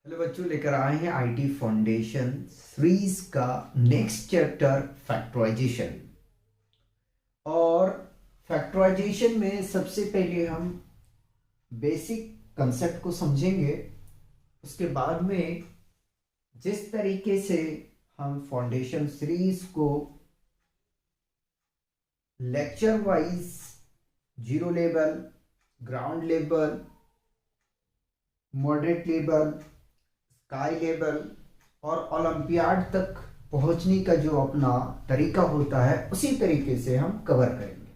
Hello बच्चों, लेकर आए हैं आईटी फाउंडेशन सीरीज का नेक्स्ट चैप्टर फैक्टराइजेशन। और फैक्टराइजेशन में सबसे पहले हम बेसिक कंसेप्ट को समझेंगे। उसके बाद में जिस तरीके से हम फाउंडेशन सीरीज को lecture wise zero level, ground level, moderate level, sky level और ओलंपियाड तक पहुंचने का जो अपना तरीका होता है उसी तरीके से हम कवर करेंगे।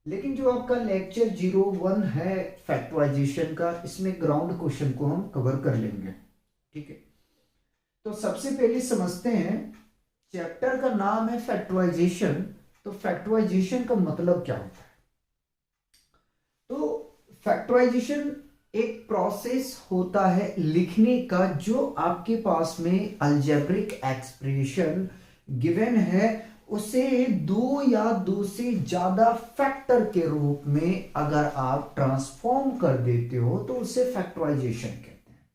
लेकिन जो आपका लेक्चर 01 है फैक्टराइजेशन का, इसमें ग्राउंड क्वेश्चन को हम कवर कर लेंगे। ठीक है, तो सबसे पहले समझते हैं। चैप्टर का नाम है फैक्टराइजेशन, तो फैक्टराइजेशन का मतलब क्या होता है? तो फैक्टराइजेशन एक प्रोसेस होता है लिखने का, जो आपके पास में अलजेब्रिक एक्सप्रेशन गिवन है उसे दो या दो से ज्यादा फैक्टर के रूप में अगर आप ट्रांसफॉर्म कर देते हो तो उसे फैक्टराइजेशन कहते हैं।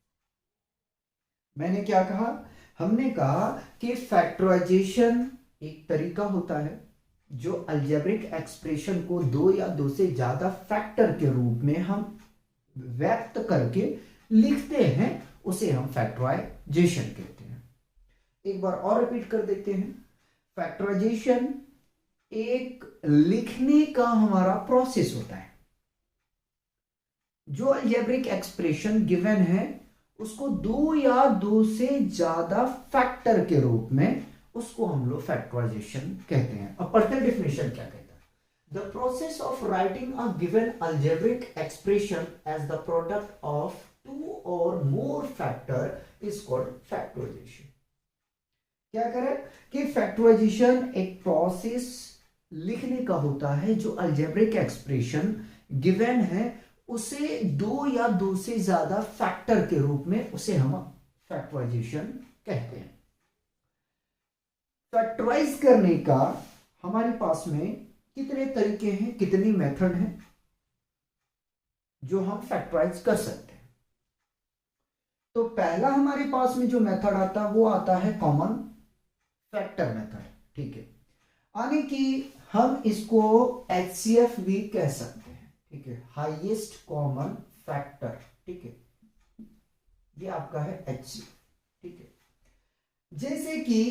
मैंने क्या कहा? हमने कहा कि फैक्टराइजेशन एक तरीका होता है जो अलजेब्रिक एक्सप्रेशन को दो या दो से ज्यादा फैक्टर के रूप में हम व्यक्त करके लिखते हैं, उसे हम फैक्टराइजेशन कहते हैं। एक बार और रिपीट कर देते हैं। फैक्टराइजेशन एक लिखने का हमारा प्रोसेस होता है। जो अलजेब्रिक एक्सप्रेशन गिवन है उसको दो या दो से ज्यादा फैक्टर के रूप में उसको हम लोग फैक्टराइजेशन कहते हैं। अब पर्सनल डेफिनेशन क्या कहता है? The process of writing a given algebraic expression as the product of two or more factor is called factorization. क्या करें कि फैक्टराइजेशन एक प्रोसेस लिखने का होता है जो अलजेब्रिक एक्सप्रेशन गिवन है उसे दो या दो से ज्यादा फैक्टर के रूप में उसे हम फैक्टराइजेशन कहते हैं। फैक्टराइज करने का हमारे पास में कितने तरीके हैं, कितनी मेथड हैं जो हम फैक्टराइज कर सकते हैं? तो पहला हमारे पास में जो मेथड आता है वो आता है कॉमन फैक्टर मेथड। ठीक है, यानी कि हम इसको HCF भी कह सकते हैं। ठीक है, हाईएस्ट कॉमन फैक्टर। ठीक है, ये आपका है HCF। ठीक है, जैसे कि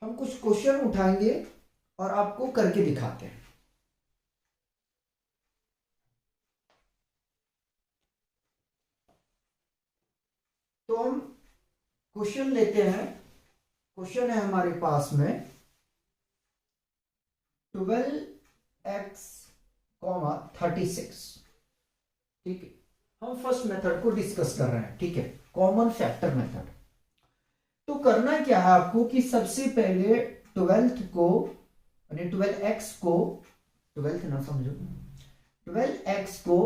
हम कुछ क्वेश्चन उठाएंगे और आपको करके दिखाते हैं। तो हम क्वेश्चन लेते हैं। क्वेश्चन है हमारे पास में 12x, 36। ठीक है, हम फर्स्ट मेथड को डिस्कस कर रहे हैं। ठीक है, कॉमन फैक्टर मेथड। तो करना क्या है आपको कि सबसे पहले 12th को यानी 12x को, 12th ना समझो, 12x को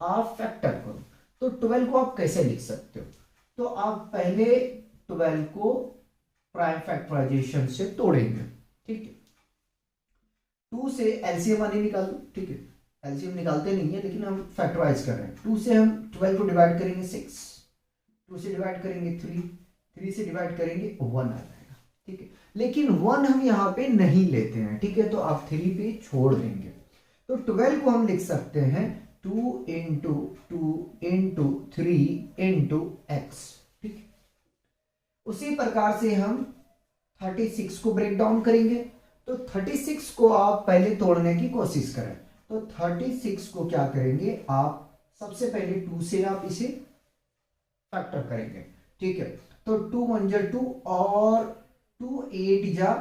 आप फैक्टर करो। तो 12 को आप कैसे लिख सकते हो? तो आप पहले 12 को प्राइम फैक्टराइजेशन से तोड़ेंगे। ठीक है, 2 से एलसीएम आने निकाल दो। ठीक है, एलसीएम निकालते नहीं है लेकिन हम फैक्टराइज कर रहे हैं। 2 से हम 12 को डिवाइड करेंगे 6, 2 से डिवाइड करेंगे 3, 3 से डिवाइड करेंगे 1 आ जाएगा। ठीक है, लेकिन 1 हम यहां पे नहीं लेते हैं। ठीक है, तो आप 3 पे छोड़ देंगे। तो 12 को हम लिख सकते हैं 2 इंटू 2 इंटू 3 इंटू एक्स। ठीक है, उसी प्रकार से हम 36 को ब्रेक डाउन करेंगे। तो 36 को आप पहले तोड़ने की कोशिश करें। तो 36 को क्या करेंगे आप? सबसे पहले 2 से आप इसे फैक्टर करेंगे। ठीक है, तो 2 1 जा 2 और 2 8 जा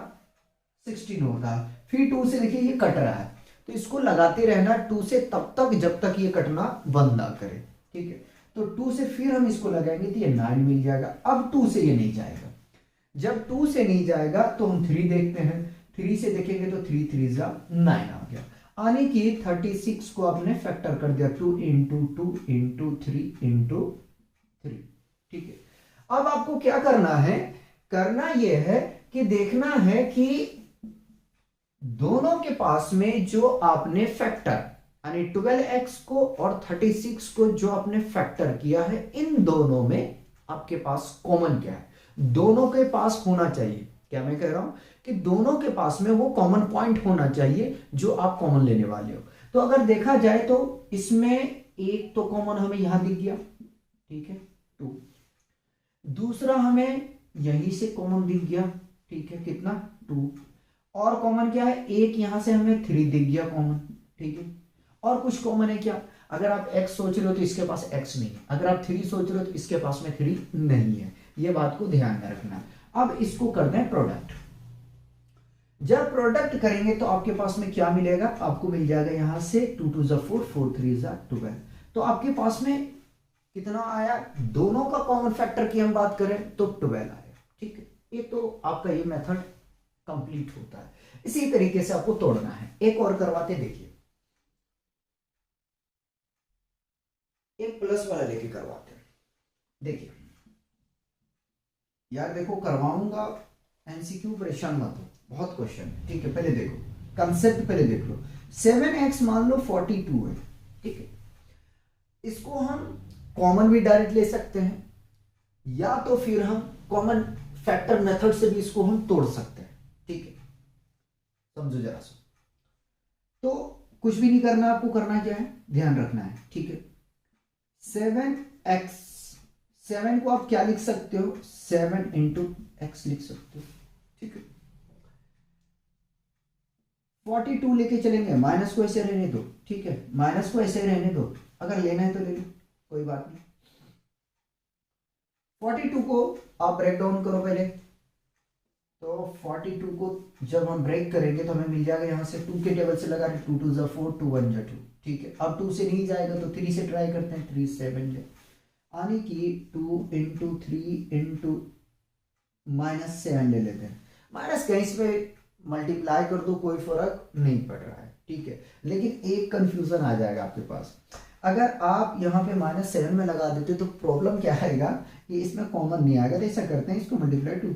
16 होगा। फिर 2 से देखिए ये कट रहा है, तो इसको लगाते रहना 2 से तब तक जब तक ये कटना बंद ना करे। ठीक है, तो 2 से फिर हम इसको लगाएंगे तो ये 9 मिल जाएगा। अब 2 से ये नहीं जाएगा। जब 2 से नहीं जाएगा तो हम 3 देखते हैं। 3 से देखेंगे तो 3 3 जा 9 आ गया। यानी कि 36 को आपने फैक्टर कर दिया 2 इंटू 2 इंटू 3 इंटू 3। ठीक है, अब आपको क्या करना है? करना यह है कि देखना है कि दोनों के पास में जो आपने फैक्टर यानी 12x को और 36 को जो आपने फैक्टर किया है इन दोनों में आपके पास कॉमन क्या है, दोनों के पास होना चाहिए। क्या मैं कह रहा हूं कि दोनों के पास में वो कॉमन पॉइंट होना चाहिए जो आप कॉमन लेने वाले हो। तो अगर देखा जाए तो इसमें एक तो कॉमन हमें यहां दिख गया, ठीक है, 2। दूसरा हमें यहीं से कॉमन दिख गया, ठीक है, कितना, 2। और कॉमन क्या है, एक यहां से हमें 3 दिख गया कॉमन, ठीक है। और कुछ कॉमन है क्या, अगर आप x सोच रहे हो तो इसके पास x नहीं है, अगर आप 3 सोच रहे हो तो इसके पास में 3 नहीं है। ये बात को ध्यान में रखना है। अब इसको करते हैं प्रोडक्ट। जब प्रोडक्ट करेंगे तो आपके पास में क्या मिलेगा, आपको मिल जाएगा यहां से 2 2 4 4 3 12। तो आपके पास में कितना आया, दोनों का कॉमन फैक्टर की हम बात करें तो 12 आया, ठीक है। ये तो आपका ये मेथड कंप्लीट होता है। इसी तरीके से आपको तोड़ना है। एक और करवाते, देखिए एक प्लस वाला लेके करवाते हैं। देखिए यार, देखो करवाऊंगा एमसीक्यू, परेशान मत हो, बहुत क्वेश्चन है, ठीक है। पहले देखो कंसेप्ट, पहले देख लो। 7x मान लो 42 है, ठीक है। इसको हम कॉमन भी डायरेक्ट ले सकते हैं, या तो फिर हम कॉमन फैक्टर मेथड से भी इसको हम तोड़ सकते हैं, ठीक है। समझो जरा सा। तो कुछ भी नहीं करना, आपको करना क्या है, ध्यान रखना है, ठीक है। 7x, 7 को आप क्या लिख सकते हो, 7 इंटू एक्स लिख सकते हो, ठीक है। 42 लेके चलेंगे, माइनस को ऐसे रहने दो, ठीक है, माइनस को ऐसे रहने दो, अगर लेना है तो ले लो, कोई बात नहीं। 42 को आप ब्रेक डाउन करो पहले, तो 42 को जब हम ब्रेक करेंगे तो हमें मिल जाएगा यहां से 2 के टेबल से लगा रहे, 2 2 4 2 1 2, ठीक है। अब 2 से नहीं जाएगा तो 3 से ट्राई करते हैं, 3 7 यानी कि 2 इंटू 3 इंटू -7 ले लेते हैं। माइनस कहीं पे मल्टीप्लाई कर दो, कोई फर्क नहीं पड़ रहा है, ठीक है। लेकिन एक कंफ्यूजन आ जाएगा आपके पास, अगर आप यहाँ पे -7 में लगा देते तो प्रॉब्लम क्या आएगा कि इसमें कॉमन नहीं आएगा। तो ऐसा करते हैं, इसको मल्टीप्लाई 2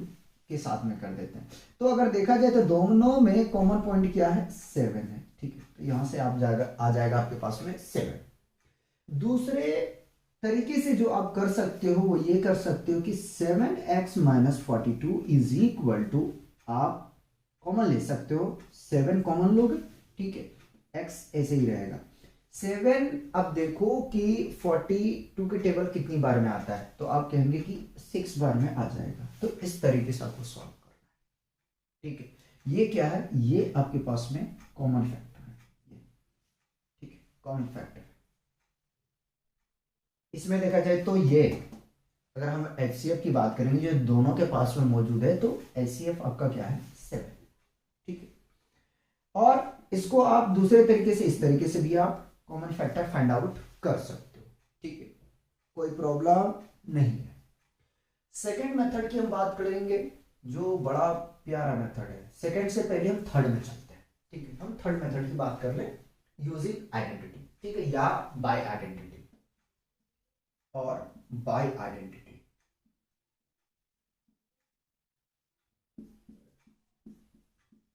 के साथ में कर देते हैं। तो अगर देखा जाए तो दोनों में कॉमन पॉइंट क्या है, 7 है, ठीक है। तो यहां से आप आ जाएगा आपके पास में 7। दूसरे तरीके से जो आप कर सकते हो वो ये कर सकते हो कि 7x - 42 इज इक्वल टू, आप कॉमन ले सकते हो, 7 कॉमन लोगे, ठीक है, x ऐसे ही रहेगा 7। अब देखो कि 42 के टेबल कितनी बार में आता है, तो आप कहेंगे कि 6 बार में आ जाएगा। तो इस तरीके से आपको सॉल्व करना है, ठीक है। ये क्या है, ये आपके पास में कॉमन फैक्टर है, ठीक है, कॉमन फैक्टर। इसमें देखा जाए तो ये, अगर हम एचसीएफ की बात करेंगे जो दोनों के पास में मौजूद है, तो एचसीएफ आपका क्या है, 7, ठीक है। और इसको आप दूसरे तरीके से, इस तरीके से भी आप कॉमन फैक्टर फाइंड आउट कर सकते हो, ठीक है, कोई प्रॉब्लम नहीं है। सेकेंड मेथड की हम बात करेंगे जो बड़ा प्यारा मेथड है। सेकेंड से पहले हम थर्ड में चलते हैं, ठीक है। हम थर्ड मेथड की बात कर ले, यूजिंग आइडेंटिटी, ठीक है, या बाय आइडेंटिटी और बाय आइडेंटिटी।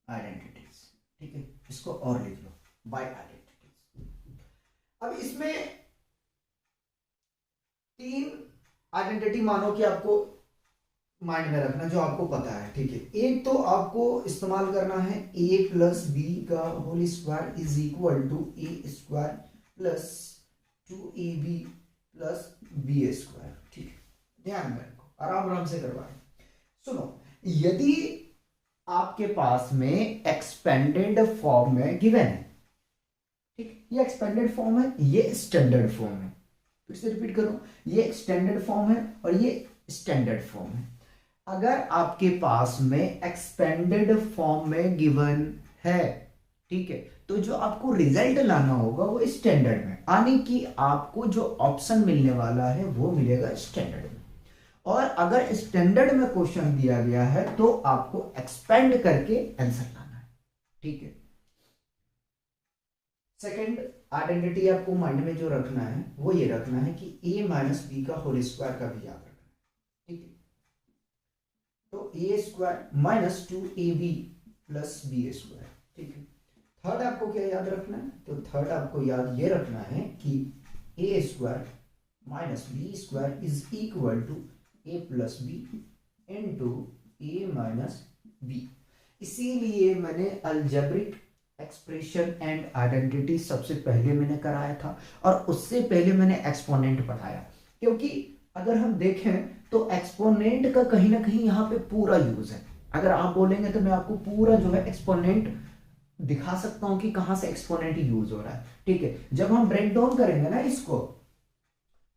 आइडेंटिटीज, ठीक है, इसको और लिख लो, बाय आइडेंटिटीज। अब इसमें 3 आइडेंटिटी मानो कि आपको माइंड में रखना, जो आपको पता है, ठीक है। एक तो आपको इस्तेमाल करना है a प्लस बी का whole square is equal to a square plus 2ab plus B square, ठीक है। ध्यान में रखो, आराम आराम से करवाएं। सुनो, यदि आपके पास में एक्सपेंडेड फॉर्म में गिवन है, ठीक, ये एक्सपेंडेड फॉर्म है, ये स्टैंडर्ड फॉर्म है, फिर से रिपीट करो, ये एक्सटेंडेड फॉर्म है और ये स्टैंडर्ड फॉर्म है। अगर आपके पास में एक्सपेंडेड फॉर्म में गिवन है, ठीक है, तो जो आपको रिजल्ट लाना होगा वो स्टैंडर्ड में, यानी कि आपको जो ऑप्शन मिलने वाला है वो मिलेगा स्टैंडर्ड में। और अगर स्टैंडर्ड में क्वेश्चन दिया गया है तो आपको एक्सपेंड करके आंसर लाना है, ठीक है। सेकंड आइडेंटिटी आपको माइंड में जो रखना है वो ये रखना है कि a माइनस बी का होल स्क्वायर का भी याद रखना है, ठीक है। तो a square minus 2ab plus B square, ठीक है। थर्ड आपको क्या याद रखना है, तो थर्ड आपको याद ये रखना है कि a square minus B square is equal to A plus B into A minus B. इसीलिए मैंने अलजेब्रिक एक्सप्रेशन एंड आइडेंटिटी सबसे पहले मैंने कराया था और उससे पहले मैंने एक्सपोनेंट पढ़ाया, क्योंकि अगर हम देखें तो एक्सपोनेंट का कहीं ना कहीं यहाँ पे पूरा यूज है। अगर आप बोलेंगे तो मैं आपको पूरा जो है एक्सपोनेंट दिखा सकता हूं कि कहां से एक्सपोनेंट यूज हो रहा है। ठीक है, जब हम ब्रेक डाउन करेंगे ना इसको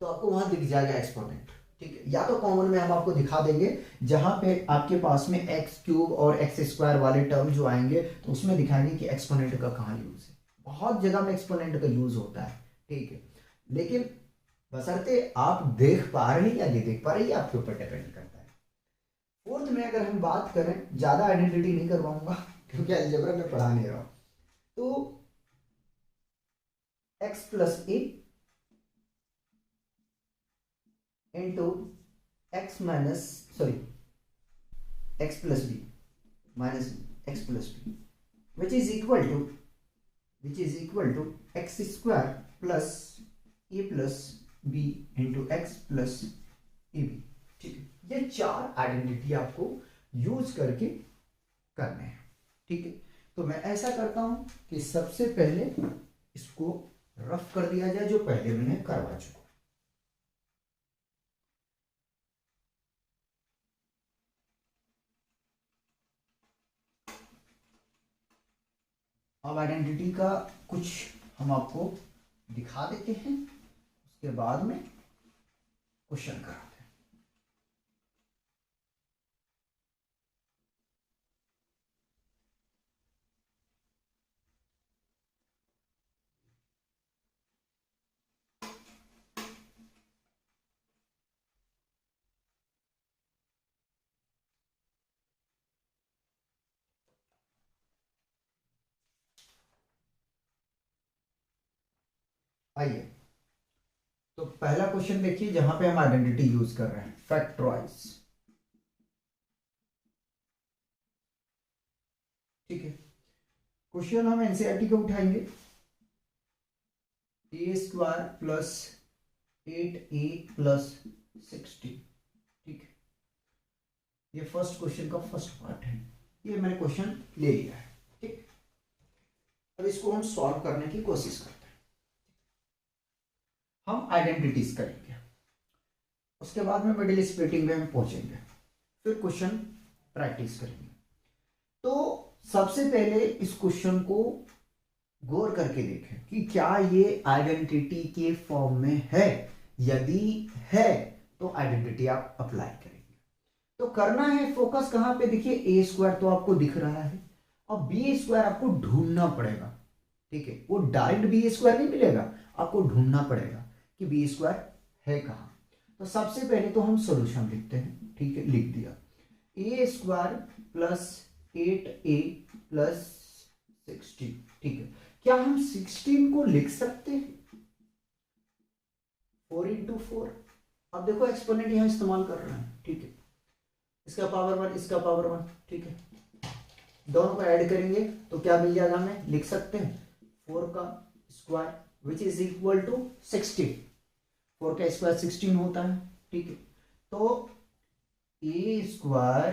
तो आपको वहां दिख जाएगा एक्सपोनेंट। ठीक है, या तो कॉमन में हम आपको दिखा देंगे जहां पे आपके पास में एक्स क्यूब और एक्स स्क्वायर वाले टर्म जो आएंगे तो उसमें दिखाएंगे कि एक्सपोनेंट का कहां यूज है। बहुत जगह में एक्सपोनेंट का यूज होता है। ठीक है, लेकिन बशर्ते आप देख पा रहे हैं या नहीं देख पा रहे हैं आपके ऊपर डिपेंड करता है। फोर्थ में अगर हम बात करें, ज्यादा आइडेंटिटी नहीं करवाऊंगा क्योंकि अलजेब्रा में पढ़ा नहीं रहा हूं, तो X plus A into X minus X plus B minus X plus B which is equal to X square plus A plus B into X plus A B. ठीक है, ये चार आइडेंटिटी आपको यूज करके करने हैं। ठीक है, तो मैं ऐसा करता हूं कि सबसे पहले इसको रफ कर दिया जाए जो पहले मैंने करवा चुका। अब आइडेंटिटी का कुछ हम आपको दिखा देते हैं, उसके बाद में क्वेश्चन कराते हैं। आइए, तो पहला क्वेश्चन देखिए जहां पे हम आइडेंटिटी यूज कर रहे हैं, फैक्टराइज। ठीक है, क्वेश्चन हम एनसीईआरटी को उठाएंगे, ए स्क्वायर प्लस 8a प्लस 60। ठीक है, ये फर्स्ट क्वेश्चन का फर्स्ट पार्ट है, ये मैंने क्वेश्चन ले लिया है। ठीक, अब इसको हम सॉल्व करने की कोशिश करते हैं। हम आइडेंटिटीज करेंगे, उसके बाद में मिडिल स्प्लिटिंग में हम पहुंचेंगे, फिर क्वेश्चन प्रैक्टिस करेंगे। तो सबसे पहले इस क्वेश्चन को गौर करके देखें कि क्या ये आइडेंटिटी के फॉर्म में है। यदि है तो आइडेंटिटी आप अप्लाई करेंगे। तो करना है फोकस कहां पे, देखिए ए स्क्वायर तो आपको दिख रहा है और बी स्क्वायर आपको ढूंढना पड़ेगा। ठीक है, वो डायरेक्ट बी स्क्वायर नहीं मिलेगा, आपको ढूंढना पड़ेगा कि बी स्क्वायर है कहां। तो सबसे पहले तो हम सॉल्यूशन लिखते हैं। ठीक है, लिख दिया, ए स्क्वायर प्लस 8a प्लस 16। ठीक है, क्या हम 16 को लिख सकते हैं 4 इंटू 4? अब देखो एक्सपोनेंट यहां इस्तेमाल कर रहे हैं। ठीक है, इसका पावर 1 इसका पावर 1। ठीक है, दोनों को ऐड करेंगे तो क्या मिल जाएगा, हमें लिख सकते हैं 4 का square which is equal to 16। 4 का स्क्वायर 16 होता है। ठीक है, तो A square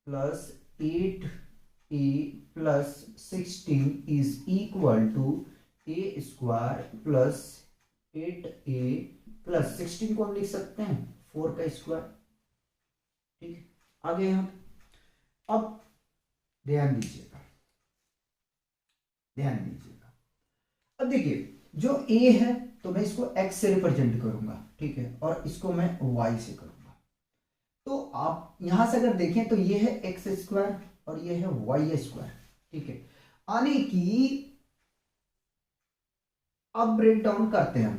plus 8a plus 16 is equal to A square plus 8a plus 16 को हम लिख सकते हैं 4 का स्क्वायर। ठीक है, आगे यहां अब ध्यान दीजिएगा, अब देखिए जो a है तो मैं इसको x से रिप्रेजेंट करूंगा। ठीक है, और इसको मैं y से करूंगा। तो आप यहां से अगर देखें तो ये है एक्स स्क्वायर और ये है वाई स्क्वायर। ठीक है, आने की अब ब्रेक डाउन करते हैं हम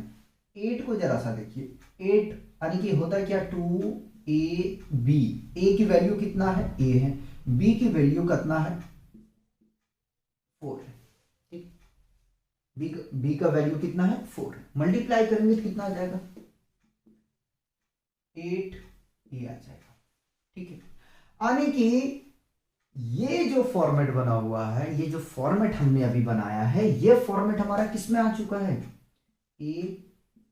8 को, जरा सा देखिए 8 यानी कि होता है क्या 2ab। a की वैल्यू कितना है, a है, b की वैल्यू कितना है 4 है। ठीक, b का वैल्यू कितना है 4 है, मल्टीप्लाई करेंगे तो कितना आ जाएगा 8a आ जाएगा। ठीक है, आने की ये जो फॉर्मेट बना हुआ है, ये जो फॉर्मेट हमने अभी बनाया है, ये फॉर्मेट हमारा किस में आ चुका है, a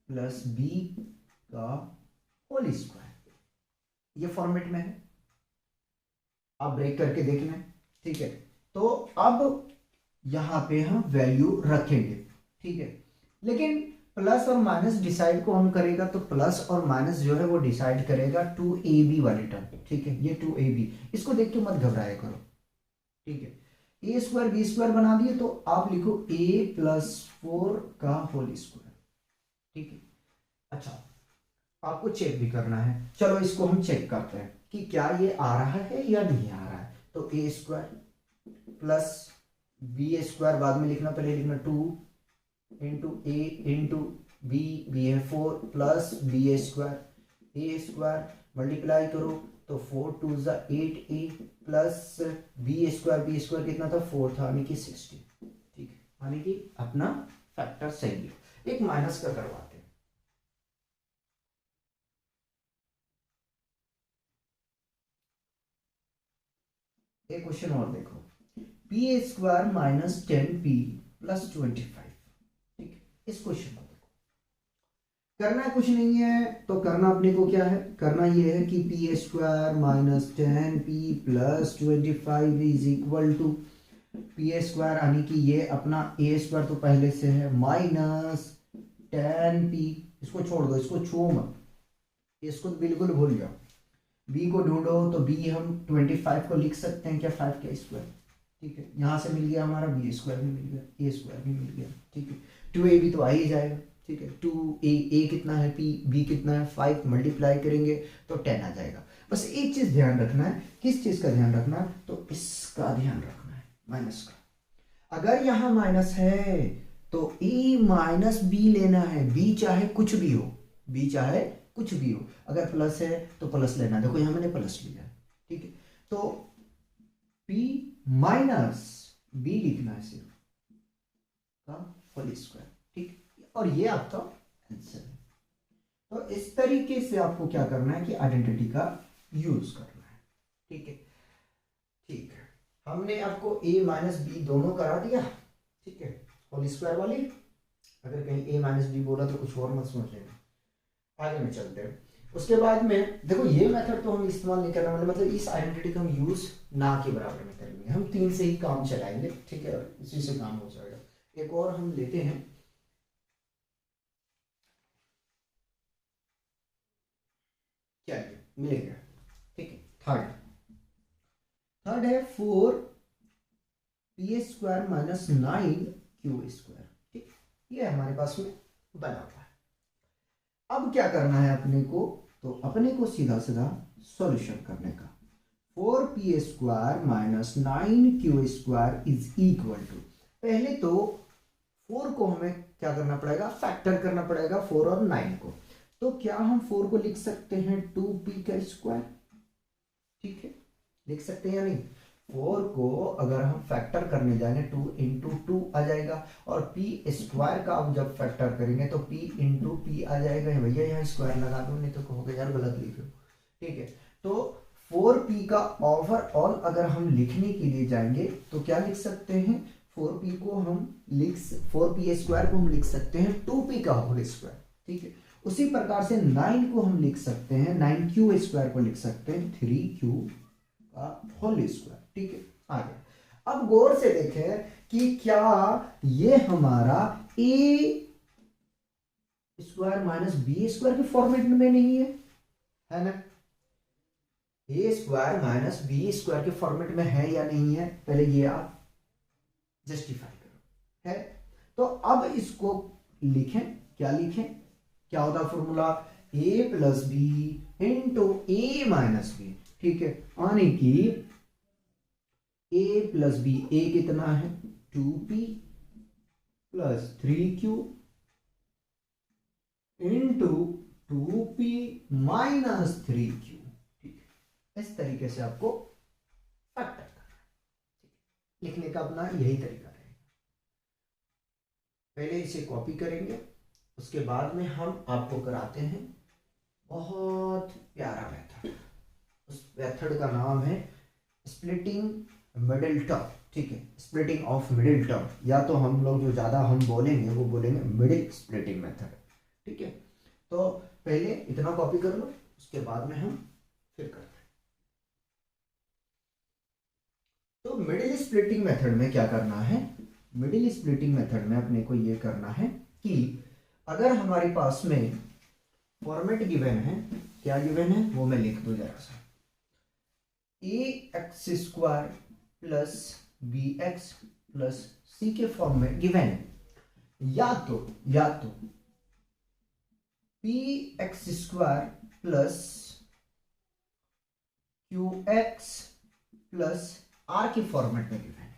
प्लस बी का होल स्क्वायर। ये फॉर्मेट में है, आप ब्रेक करके देख लें, ठीक है। तो अब यहां पे हम वैल्यू रखेंगे, ठीक है। लेकिन प्लस और माइनस डिसाइड कौन करेगा, तो प्लस और माइनस जो है वो डिसाइड करेगा 2ab वाली टर्म, ठीक है। ये 2ab, इसको देख के मत घबराया करो, ठीक है। ए स्क्वायर बी स्क्वायर बना दिए तो आप लिखो a+4 का होल स्क्वायर, ठीक है। अच्छा, आपको चेक भी करना है, चलो इसको हम चेक करते हैं कि क्या ये आ रहा है या नहीं आ रहा है। तो A square plus B square बाद में लिखना, पहले लिखना 2 इंटू ए इंटू बी, बी है 4 प्लस बी स्क्वायर, ए स्क्वायर मल्टीप्लाई करो तो 4 2 8 ए प्लस बी स्क्वायर कितना था 4 था, यानी कि 60, ठीक है। यानी कि अपना फैक्टर सही है। एक माइनस का करवाते हैं, एक क्वेश्चन और देखो, P square minus 10p plus 25, ठीक है। इस क्वेश्चन को देखो, करना कुछ नहीं है, तो करना अपने को क्या है, करना ये है कि P square minus 10p plus 25 is equal to P square, यानी कि ये अपना ए स्क्वायर तो पहले से है माइनस 10p, इसको छोड़ दो, इसको छू मत, इसको बिल्कुल भूल जाओ। b को ढूंढो तो b हम 25 को लिख सकते हैं क्या, 5 का स्क्वायर, ठीक है। यहां से मिल गया हमारा बी स्क्वायर भी मिल गया, ए स्क्वायर भी मिल गया, ठीक है। 2ab तो आ ही जाएगा, ठीक है। 2a कितना है, p b कितना है 5, मल्टीप्लाई करेंगे तो 10 आ जाएगा। बस एक चीज ध्यान रखना है, किस चीज का ध्यान रखना है, तो इसका ध्यान रखना है, माइनस का। अगर यहां माइनस है तो a माइनस b लेना है, b चाहे कुछ भी हो, b चाहे कुछ भी हो। अगर प्लस है तो प्लस लेना, देखो यहां मैंने प्लस लिया, ठीक है। तो p माइनस b लिखना है सिर्फ का होल स्क्वायर, ठीक। और ये आपका आंसर है। तो इस तरीके से आपको क्या करना है कि आइडेंटिटी का यूज करना है, ठीक है। ठीक है, हमने आपको a माइनस बी दोनों करा दिया, ठीक है, होल स्क्वायर वाली। अगर कहीं a माइनस बी बोला तो कुछ और मत समझ लेना, आगे में चलते हैं। उसके बाद में देखो, ये मेथड तो हम इस्तेमाल नहीं करने वाले, मतलब इस आइडेंटिटी का हम यूज ना के बराबर में करेंगे, हम 3 से ही काम चलाएंगे, ठीक है, इसी से काम हो जाएगा। एक और हम लेते हैं, क्या मिलेगा, ठीक है। थर्ड है 4p square minus 9q square, ठीक, ये हमारे पास में बना हुआ है। अब क्या करना है अपने को, तो अपने को सीधा सीधा सॉल्यूशन करने का। 4p square minus 9q square is equal to, पहले तो 4 को हमें क्या करना पड़ेगा, फैक्टर करना पड़ेगा 4 और 9 को। तो क्या हम 4 को लिख सकते हैं 2p का स्क्वायर, ठीक है, लिख सकते हैं या नहीं। 4 को अगर हम फैक्टर करने जाएंगे 2 इंटू 2 आ जाएगा, और p स्क्वायर का अब जब फैक्टर करेंगे तो p इंटू p आ जाएगा। भैया यहाँ स्क्वायर लगा दो, नहीं तो कहोगे यार गलत लिखे हो, ठीक है। तो 4p का ओवरऑल अगर हम लिखने के लिए जाएंगे तो क्या लिख सकते हैं, 4p को हम 4p स्क्वायर को हम लिख सकते हैं 2p का होल स्क्वायर, ठीक है। उसी प्रकार से 9 को हम लिख सकते हैं 9q स्क्वायर को लिख सकते हैं 3q का होल स्क्वायर, ठीक है। आगे अब गौर से देखें कि क्या ये हमारा a square minus B square के फॉर्मेट में नहीं है ना। A square minus B square के फॉर्मेट में है या नहीं है, पहले ये आप जस्टिफाई करो, है। तो अब इसको लिखें, क्या लिखें, क्या होता formula, a plus B into A minus B, ठीक है। यानी कि a प्लस बी, a कितना है 2p plus 3q into 2p minus 3q, ठीक है। इस तरीके से आपको फैक्टर करना है, लिखने का अपना यही तरीका रहेगा। पहले इसे कॉपी करेंगे, उसके बाद में हम आपको कराते हैं बहुत प्यारा मेथड। उस मेथड का नाम है स्प्लिटिंग मिडिल टर्म, ठीक है, स्प्लिटिंग ऑफ मिडिल टर्म, या तो हम लोग जो ज्यादा हम बोलेंगे वो बोलेंगे मिडिल स्प्लिटिंग मेथड, ठीक है। तो पहले इतना कॉपी कर लो, उसके बाद में हम फिर करते हैं। तो मिडिल स्प्लिटिंग मेथड में क्या करना है, मिडिल स्प्लिटिंग मेथड में अपने को ये करना है कि अगर हमारे पास में फॉर्मेट गिवन है, क्या गिवन है वो मैं लिख दूं जरा सा, A x square plus B x plus C के फॉर्म में गिवन है, या तो P x square plus Q x plus R के फॉर्मेट में गिवन है।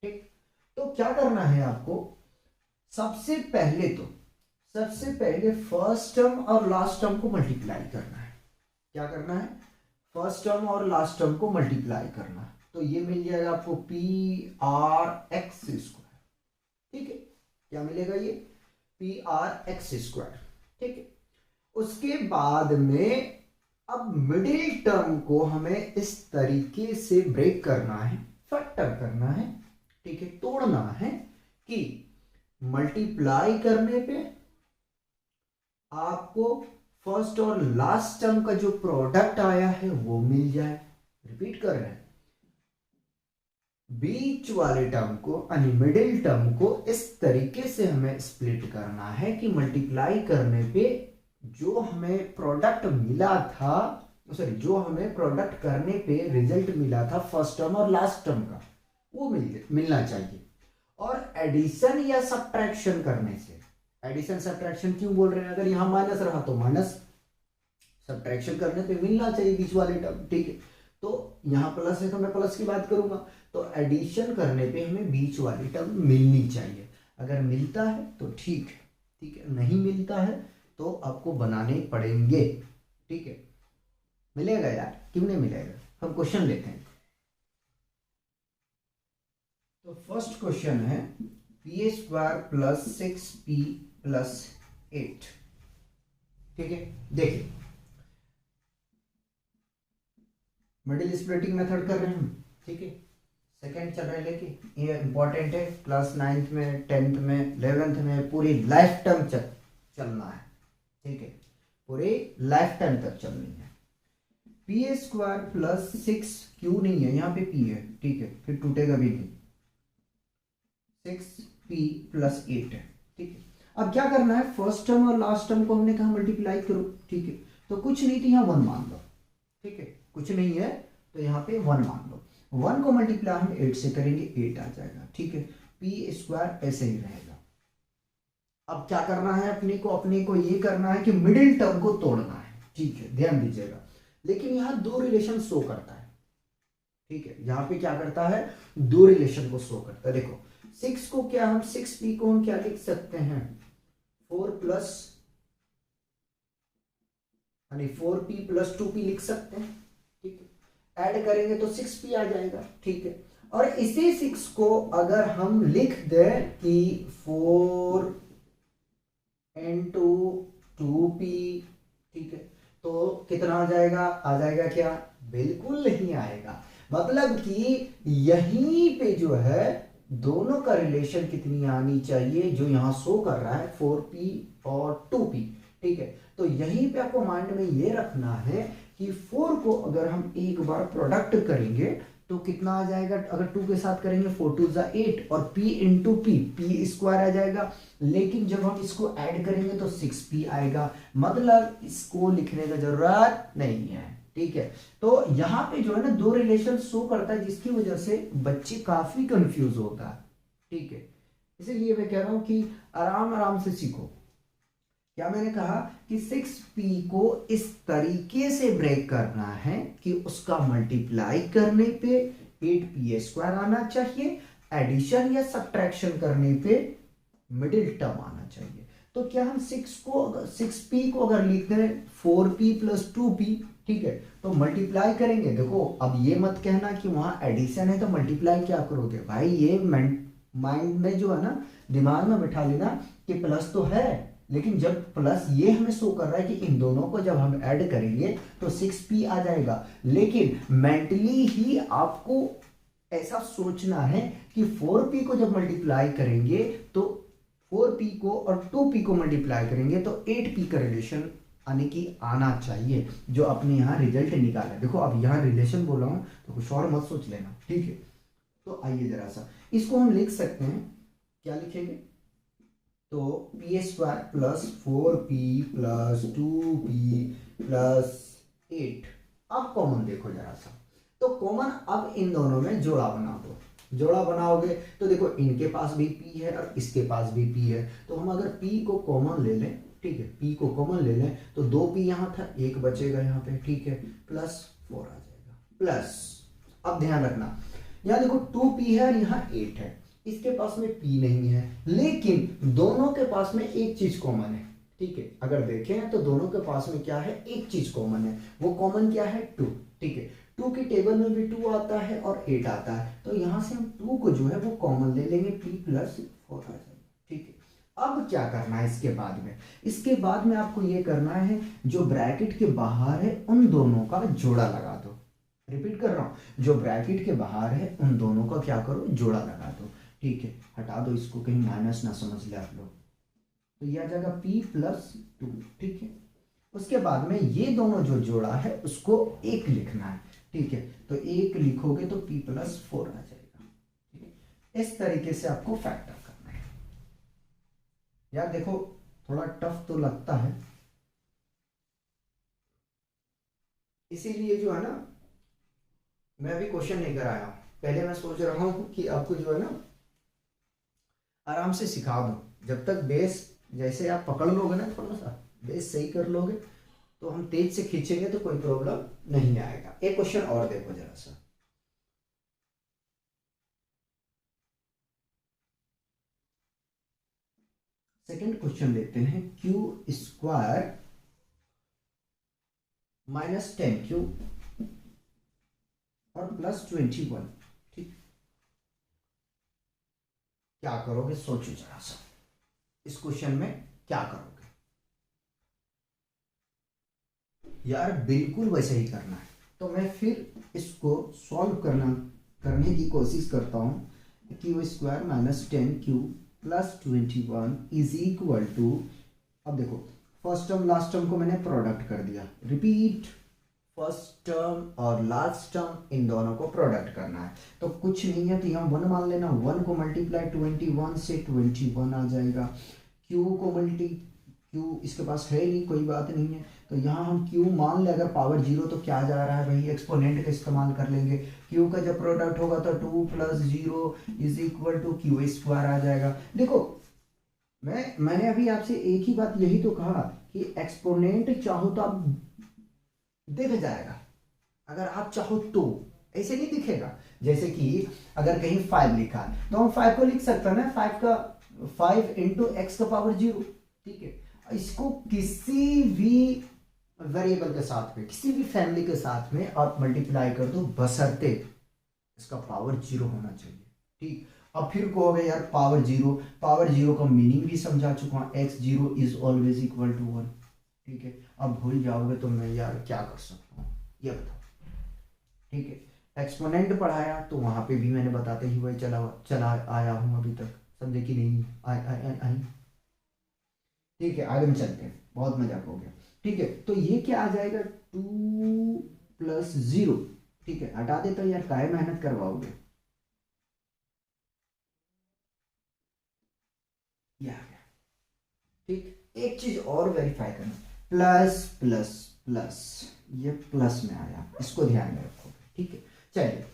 ठीक, तो क्या करना है आपको, सबसे पहले फर्स्ट टर्म और लास्ट टर्म को मल्टीप्लाई करना है। क्या करना है, फर्स्ट टर्म और लास्ट टर्म को मल्टीप्लाई करना है। तो ये मिल जाएगा आपको पी आर एक्स स्क्वायर। ठीक है, क्या मिलेगा, ये पी आर एक्स स्क्वायर। ठीक है, उसके बाद में अब मिडिल टर्म को हमें इस तरीके से ब्रेक करना है, फैक्टर करना है। ठीक है, तोड़ना है कि मल्टीप्लाई करने पे आपको फर्स्ट और लास्ट टर्म का जो प्रोडक्ट आया है वो मिल जाए। रिपीट कर रहे हैं, बीच वाले टर्म को यानी मिडिल टर्म को इस तरीके से हमें स्प्लिट करना है कि मल्टीप्लाई करने पे जो हमें प्रोडक्ट मिला था, सॉरी जो हमें प्रोडक्ट करने पे रिजल्ट मिला था फर्स्ट टर्म और लास्ट टर्म का, वो मिलना चाहिए। और एडिशन या सब्ट्रैक्शन करने से, एडिशन सब्ट्रैक्शन क्यों बोल रहे हैं, अगर यहां माइनस रहा तो माइनस, सब्ट्रैक्शन करने पे मिलना चाहिए बीच वाले टर्म। ठीक है, तो यहां प्लस है तो मैं प्लस की बात करूंगा, तो एडिशन करने पे हमें बीच वाली टर्म मिलनी चाहिए। अगर मिलता है तो ठीक है, ठीक है, नहीं मिलता है तो आपको बनाने पड़ेंगे। ठीक है, मिलेगा यार, क्यों नहीं मिलेगा। हम क्वेश्चन लेते हैं। तो फर्स्ट क्वेश्चन है P square plus 6p plus 8। ठीक है, देखिए मिडिल स्प्लिटिंग मेथड कर रहे हैं हम। ठीक है, सेकंड चल रहा है, लेके ये इंपॉर्टेंट है, क्लास 9th में 10th में 11th में पूरी लाइफ टाइम चलना है। ठीक है, पूरे लाइफ टाइम तक चलनी है। पी स्क्वायर प्लस 6 क्यू नहीं है, यहाँ पे पी है। ठीक है, फिर टूटेगा भी नहीं, 6p प्लस 8 है। ठीक है, अब क्या करना है, फर्स्ट टर्म और लास्ट टर्म को हमने कहा मल्टीप्लाई करो। ठीक है, तो कुछ नहीं तो यहाँ 1 मान लो। ठीक है, कुछ नहीं है तो यहाँ पे 1 मान लो। 1 को मल्टीप्लाई हम 8 से करेंगे, 8 आ जाएगा। ठीक है, पी स्क्वायर ऐसे ही रहेगा। अब क्या करना है, अपने को ये करना है कि मिडिल टर्म को तोड़ना है। ठीक है, ध्यान दीजिएगा, लेकिन यहाँ दो रिलेशन शो करता है। ठीक है, यहाँ पे क्या करता है, दो रिलेशन को शो करता है। देखो 6 को क्या हम 6p को हम क्या लिख सकते हैं, 4 प्लस यानी 4p प्लस 2p लिख सकते हैं। ठीक है, ऐड करेंगे तो 6p आ जाएगा। ठीक है, और इसी 6 को अगर हम लिख दें कि 4 into 2p, ठीक है, तो कितना आ जाएगा क्या, बिल्कुल नहीं आएगा। मतलब कि यहीं पे जो है दोनों का रिलेशन कितनी आनी चाहिए, जो यहां शो कर रहा है 4p और 2p। ठीक है, तो यहीं पे आपको माइंड में ये रखना है कि 4 को अगर हम एक बार प्रोडक्ट करेंगे तो कितना आ जाएगा, अगर 2 के साथ करेंगे 4 2 जा 8 और p इंटू p स्क्वायर आ जाएगा। लेकिन जब हम इसको ऐड करेंगे तो 6p आएगा, मतलब इसको लिखने का जरूरत नहीं है। ठीक है, तो यहाँ पे जो है ना दो रिलेशन शो करता है, जिसकी वजह से बच्चे काफी कंफ्यूज होता है। ठीक है, इसीलिए मैं कह रहा हूं कि आराम आराम से सीखो। क्या मैंने कहा कि 6p को इस तरीके से ब्रेक करना है कि उसका मल्टीप्लाई करने पे 8p स्क्वायर आना चाहिए, एडिशन या सब्ट्रैक्शन करने पे मिडिल टर्म आना चाहिए। तो क्या हम 6p को अगर लिखते हैं 4p प्लस 2p, ठीक है, तो मल्टीप्लाई करेंगे। देखो अब ये मत कहना कि वहां एडिशन है तो मल्टीप्लाई क्या करोगे भाई, ये माइंड में जो है ना, दिमाग में बिठा लेना कि प्लस तो है, लेकिन जब प्लस ये हमें शो कर रहा है कि इन दोनों को जब हम ऐड करेंगे तो 6p आ जाएगा। लेकिन मेंटली ही आपको ऐसा सोचना है कि 4p को जब मल्टीप्लाई करेंगे तो 4p को और 2p को मल्टीप्लाई करेंगे तो 8p का रिलेशन यानी कि आना चाहिए, जो अपने यहाँ रिजल्ट निकाला। देखो अब यहाँ रिलेशन बोला हूँ तो कुछ और मत सोच लेना, ठीक है। तो आइए जरा सा इसको हम लिख सकते हैं, क्या लिखेंगे, तो P square plus 4p plus 2p plus 8। अब कॉमन देखो जरा सा, तो कॉमन अब इन दोनों में जोड़ा बना दो। जोड़ा बनाओगे तो देखो इनके पास भी p है और इसके पास भी p है, तो हम अगर p को कॉमन ले लें, ठीक है, p को कॉमन ले लें तो 2p यहाँ था, एक बचेगा यहाँ पे, ठीक है, प्लस 4 आ जाएगा, प्लस, अब ध्यान रखना यहाँ देखो 2p है और यहाँ 8 है, इसके पास में p नहीं है, लेकिन दोनों के पास में एक चीज कॉमन है, ठीक है। अगर देखें तो दोनों के पास में क्या है, एक चीज कॉमन है, वो कॉमन क्या है, 2, ठीक है। 2 की टेबल में भी 2 आता है और 8 आता है, तो यहां से हम 2 को जो है वो कॉमन ले लेंगे, p प्लस 4 आ जाएगा, ठीक है। अब क्या करना है इसके बाद में, इसके बाद में आपको ये करना है, जो ब्रैकेट के बाहर है उन दोनों का जोड़ा लगा दो। रिपीट कर रहा हूं, जो ब्रैकेट के बाहर है उन दोनों का क्या करो, जोड़ा लगा दो, ठीक है। हटा दो इसको, कहीं माइनस ना समझ ले आप लोग, तो यह आ जाएगा p प्लस 2, ठीक है। उसके बाद में ये दोनों जो जोड़ा है उसको एक लिखना है, ठीक है, तो एक लिखोगे तो p प्लस 4 आ जाएगा, ठीक है। इस तरीके से आपको फैक्टर करना है। यार देखो थोड़ा टफ तो लगता है, इसीलिए जो है ना मैं अभी क्वेश्चन नहीं कराया, पहले मैं सोच रहा हूं कि आपको जो है ना आराम से सिखा दूं। जब तक बेस जैसे आप पकड़ लोगे ना, थोड़ा सा बेस सही कर लोगे, तो हम तेज से खींचेंगे तो कोई प्रॉब्लम नहीं आएगा। एक क्वेश्चन और देखो जरा सा, सेकंड क्वेश्चन लेते हैं, क्यू स्क्वायर माइनस 10q और प्लस 21, ठीक। क्या करोगे सोचो जरा सा, इस क्वेश्चन में क्या करोगे। यार बिल्कुल वैसे ही करना है, तो मैं फिर इसको सॉल्व करने की कोशिश करता हूं। Q square minus 10q plus 21 is equal to, अब देखो फर्स्ट टर्म लास्ट टर्म को मैंने प्रोडक्ट कर दिया, रिपीट, फर्स्ट टर्म और लास्ट टर्म इन दोनों को प्रोडक्ट करना है, तो कुछ नहीं है तो यहाँ 1 मान लेना, 1 को मल्टीप्लाई 21 से 21 आ जाएगा। q को q इसके पास है नहीं, कोई बात नहीं है, तो यहाँ हम q मान ले, अगर पावर 0 तो क्या जा रहा है भाई, एक्सपोनेंट का इस्तेमाल कर लेंगे, q का जब प्रोडक्ट होगा तो 2 plus 0 is equal to Q square आ जाएगा। देखो मैंने अभी आपसे एक ही बात यही तो कहा कि एक्सपोनेंट चाहो तो आप दिख जाएगा, अगर आप चाहो तो, ऐसे नहीं दिखेगा। जैसे कि अगर कहीं 5 लिखा है तो हम 5 को लिख सकते हैं ना, 5 इंटू एक्स का पावर 0, ठीक है। इसको किसी भी वेरिएबल के साथ में, किसी भी फैमिली के साथ में आप मल्टीप्लाई कर दो, बशर्ते इसका पावर 0 होना चाहिए, ठीक। अब फिर कहोगे यार पावर 0 का मीनिंग भी समझा चुका हूं, x0 is always equal to 1, ठीक है। अब भूल जाओगे तो मैं यार क्या कर सकता हूँ ये बताओ, ठीक है। एक्सपोनेंट पढ़ाया तो वहां पे भी मैंने बताते ही वही चला आया हूं अभी तक, समझे कि नहीं, आई, ठीक है। आगे में चलते हैं, बहुत मजाक हो गया, ठीक है। तो ये क्या आ जाएगा, 2 प्लस 0, ठीक है। हटा देता यार, काहे मेहनत करवाओगे, ये आ गया, ठीक। एक चीज और वेरीफाई करना, प्लस प्लस प्लस, ये प्लस में आया, इसको ध्यान में रखोगे, ठीक है। चलिए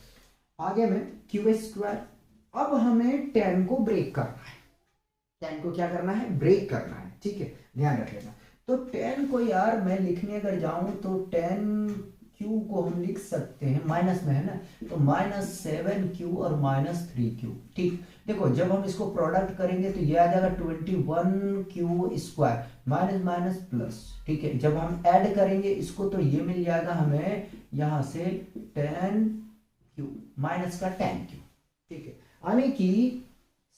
आगे में क्यू स्क्वायर, अब हमें 10 को ब्रेक करना है, 10 को क्या करना है, ब्रेक करना है, ठीक है, ध्यान रखिएगा। तो 10 को यार मैं लिखने अगर जाऊं तो 10q को हम लिख सकते हैं, माइनस में है ना, तो -7q और -3q, ठीक। देखो जब हम इसको प्रोडक्ट करेंगे तो ये आ जाएगा 21q square, minus minus plus, ठीक है। जब हम ऐड करेंगे इसको तो ये मिल जाएगा हमें यहां से 10q माइनस का 10q, ठीक है, यानी कि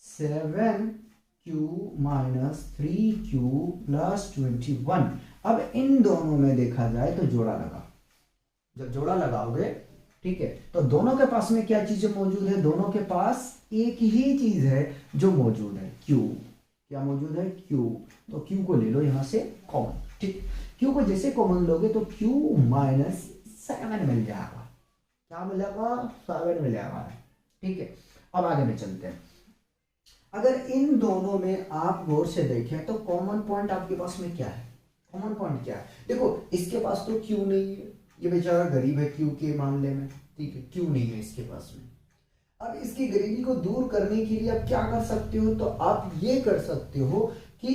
7q माइनस 3q प्लस 21। अब इन दोनों में देखा जाए तो जोड़ा लगा, जब जोड़ा लगाओगे, ठीक है, तो दोनों के पास में क्या चीजें मौजूद है, दोनों के पास एक ही चीज है जो मौजूद है, q, क्या मौजूद है, q, तो q को ले लो यहां से कॉमन, ठीक, क्यू को जैसे कॉमन लोगे तो क्यू माइनस 7 मिल जाएगा। क्या मिलेगा? 7 मिलेगा। ठीक है, अब आगे में चलते हैं। अगर इन दोनों में आप गौर से देखें तो कॉमन पॉइंट आपके पास में क्या है? कॉमन पॉइंट क्या है? देखो इसके पास तो क्यू नहीं है, ये बेचारा गरीब है क्यू के मामले में, ठीक है, क्यू नहीं है इसके पास में। अब इसकी गरीबी को दूर करने के लिए आप क्या कर सकते हो? तो आप ये कर सकते हो कि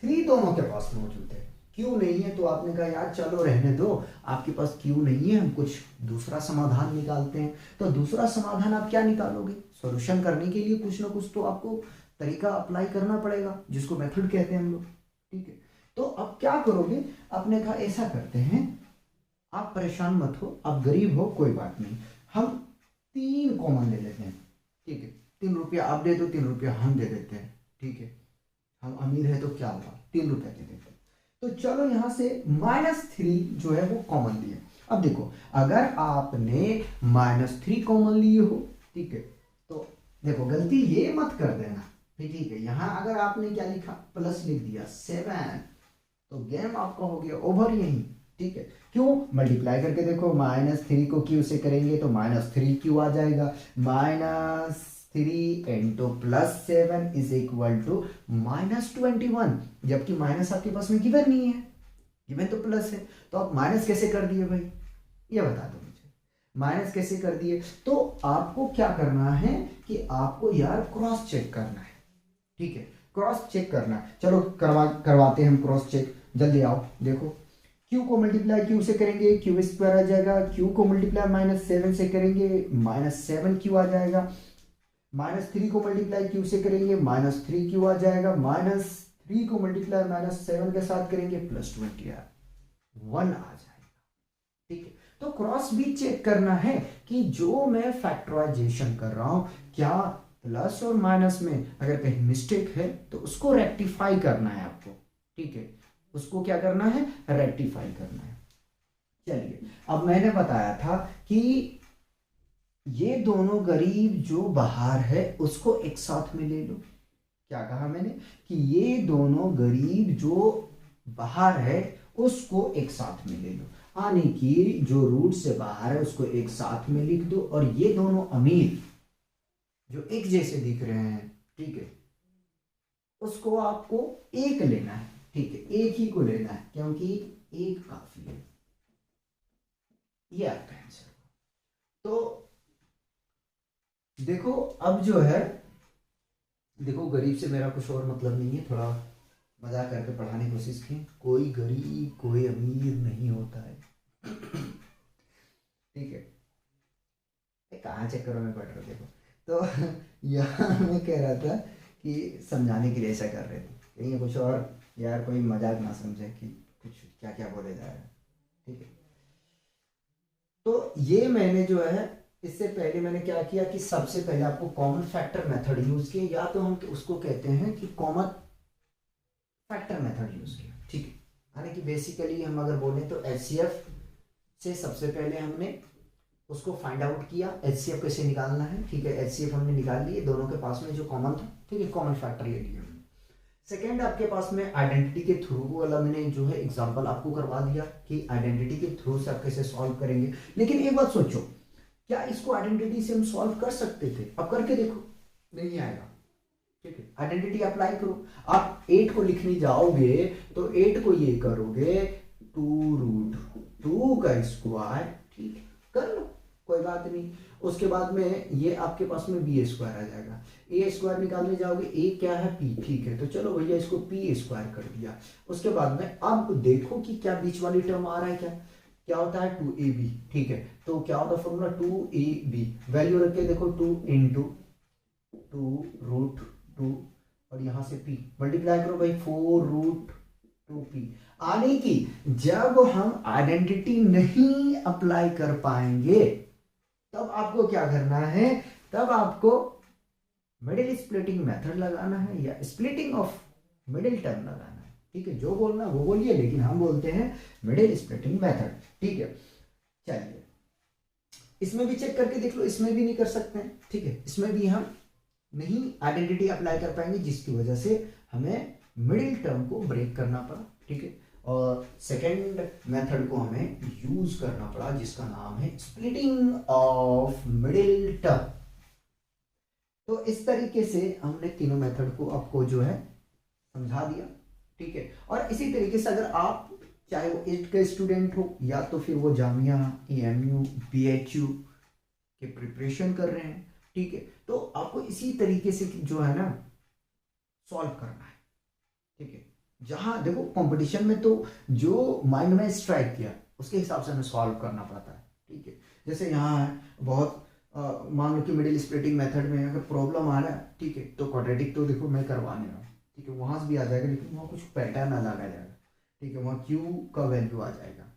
3 दोनों के पास मौजूद है, क्यू नहीं है तो आपने कहा यार चलो रहने दो, आपके पास क्यू नहीं है, हम कुछ दूसरा समाधान निकालते हैं। तो दूसरा समाधान आप क्या निकालोगे? सॉल्यूशन करने के लिए कुछ ना कुछ तो आपको तरीका अप्लाई करना पड़ेगा, जिसको मेथड कहते हैं हम लोग। ठीक है, तो अब क्या करोगे? आपने कहा ऐसा करते हैं, आप परेशान मत हो, आप गरीब हो कोई बात नहीं, हम 3 कॉमन ले लेते हैं। ठीक है, 3 रुपया आप दे दो, 3 रुपया हम दे देते हैं। ठीक है, हम अमीर है तो क्या हुआ, 3 रुपया दे देते हैं। तो चलो यहां से -3 जो है वो कॉमन लिए। अब देखो अगर आपने -3 कॉमन लिए हो, ठीक है, तो देखो गलती ये मत कर देना। ठीक है, यहां अगर आपने क्या लिखा, प्लस लिख दिया 7, तो गेम आपका हो गया ओवर यही। ठीक है, क्यों? मल्टीप्लाई करके देखो, -3 को क्यू से करेंगे तो -3 क्यू आ जाएगा, -3 इंटू +7 इज इक्वल टू -21, जबकि माइनस आपके पास में गिवन नहीं है, गिवन तो प्लस है। तो आप माइनस कैसे कर दिए भाई, ये बता दो मुझे, माइनस कैसे कर दिए? तो आपको क्या करना है कि आपको यार क्रॉस चेक करना है। ठीक है, क्रॉस चेक करना है, चलो करवाते हैं हम क्रॉस चेक, जल्दी आओ। देखो q को मल्टीप्लाई q से करेंगे q स्क्वायर आ जाएगा, q को मल्टीप्लाई -7 से करेंगे -7q आ जाएगा, -3 को मल्टीप्लाई q से करेंगे -3q आ जाएगा, -3 को मल्टीप्लाई -7 के साथ करेंगे +20 1 आ जाएगा। ठीक है, तो क्रॉस भी चेक करना है कि जो मैं फैक्टराइजेशन कर रहा हूं क्या प्लस और माइनस में अगर कहीं मिस्टेक है तो उसको रेक्टिफाई करना है आपको। ठीक है, उसको क्या करना है? रेक्टिफाई करना है। चलिए, अब मैंने बताया था कि ये दोनों गरीब जो बाहर है उसको एक साथ में ले लो। क्या कहा मैंने? कि ये दोनों गरीब जो बाहर है उसको एक साथ में ले लो, यानी कि जो रूट से बाहर है उसको एक साथ में लिख दो, और ये दोनों अमीर जो एक जैसे दिख रहे हैं, ठीक है, उसको आपको एक लेना है। ठीक है, एक ही को लेना है क्योंकि एक काफी है, ये आपका आंसर। तो देखो अब जो है, देखो गरीब से मेरा कुछ और मतलब नहीं है, थोड़ा मजाक करके पढ़ाने की कोशिश की, कोई गरीब कोई अमीर नहीं होता है। ठीक है, कहाँ चक्करों में पढ़ रहे? देखो तो यहाँ मैं कह रहा था कि समझाने के लिए ऐसा कर रहे थे, कहीं कुछ और यार कोई मजाक ना समझे कि कुछ क्या क्या बोले जा रहा है। ठीक है, तो ये मैंने जो है, इससे पहले मैंने क्या किया कि सबसे पहले आपको कॉमन फैक्टर मेथड यूज किया, या तो हम उसको कहते हैं कि कॉमन फैक्टर मेथड यूज किया। ठीक है, यानी कि बेसिकली हम अगर बोले तो एचसीएफ से सबसे पहले हमने उसको फाइंड आउट किया, एचसीएफ कैसे निकालना है। ठीक है, एचसीएफ हमने निकाल लिए, दोनों के पास में जो कॉमन था, ठीक है, कॉमन फैक्टर ले लिया। सेकेंड आपके पास में आइडेंटिटी के थ्रू वाला मैंने जो है एग्जांपल आपको करवा दिया कि आइडेंटिटी के थ्रू से आप कैसे सॉल्व करेंगे। लेकिन एक बात सोचो, क्या इसको आइडेंटिटी से हम सॉल्व कर सकते थे? अब करके देखो, नहीं आएगा। ठीक है, आइडेंटिटी अप्लाई करो। आप 8 को लिखने जाओगे तो 8 को ये करोगे 2√2 का स्क्वायर, ठीक है, कर लो, कोई बात नहीं। उसके बाद में ये आपके पास में बी स्क्वायर आ जाएगा, ए स्क्वायर निकालने जाओगे, ए क्या है? पी। ठीक है, तो चलो भैया इसको पी स्क्वायर कर दिया। उसके बाद में अब देखो कि क्या बीच वाली टर्म आ रहा है, क्या होता है? 2ab। ठीक है, तो क्या होता है फॉर्मूला? 2ab, वैल्यू रख के देखो 2 इंटू 2√2 और यहां से p मल्टीप्लाई करो भाई 4√2p। आने की जब हम आइडेंटिटी नहीं अप्लाई कर पाएंगे तब आपको क्या करना है? तब आपको मिडिल स्प्लिटिंग मेथड लगाना है या स्प्लिटिंग ऑफ मिडिल टर्म लगाना है। ठीक है, जो बोलना वो बोलिए, लेकिन हम बोलते हैं मिडिल स्प्लिटिंग मेथड। ठीक है, चलिए इसमें भी चेक करके देख लो, इसमें भी नहीं कर सकते हैं। ठीक है, इसमें भी हम नहीं आइडेंटिटी अप्लाई कर पाएंगे, जिसकी वजह से हमें मिडिल टर्म को ब्रेक करना पड़ा। ठीक है, और सेकेंड मेथड को हमें यूज करना पड़ा जिसका नाम है स्प्लिटिंग ऑफ मिडिल टर्म। तो इस तरीके से हमने तीनों मेथड को आपको जो है समझा दिया, ठीक है। और इसी तरीके से अगर आप चाहे वो 8 के स्टूडेंट हो या तो फिर वो जामिया EMU BHU के प्रिपरेशन कर रहे हैं, ठीक है, तो आपको इसी तरीके से जो है ना सॉल्व करना है, ठीक है। जहां देखो कंपटीशन में तो जो माइंड में स्ट्राइक किया उसके हिसाब से हमें सॉल्व करना पड़ता है, ठीक है। जैसे यहाँ है बहुत मान लो कि मिडिल स्प्लिटिंग मेथड में अगर प्रॉब्लम आ रहा है, ठीक है, तो क्वाड्रेटिक तो देखो मैं करवाने रहा हूँ, ठीक है, वहां से भी आ जाएगा लेकिन वहां कुछ पैटर्न अलग आ जाएगा, ठीक है, वहां Q का वैल्यू आ जाएगा,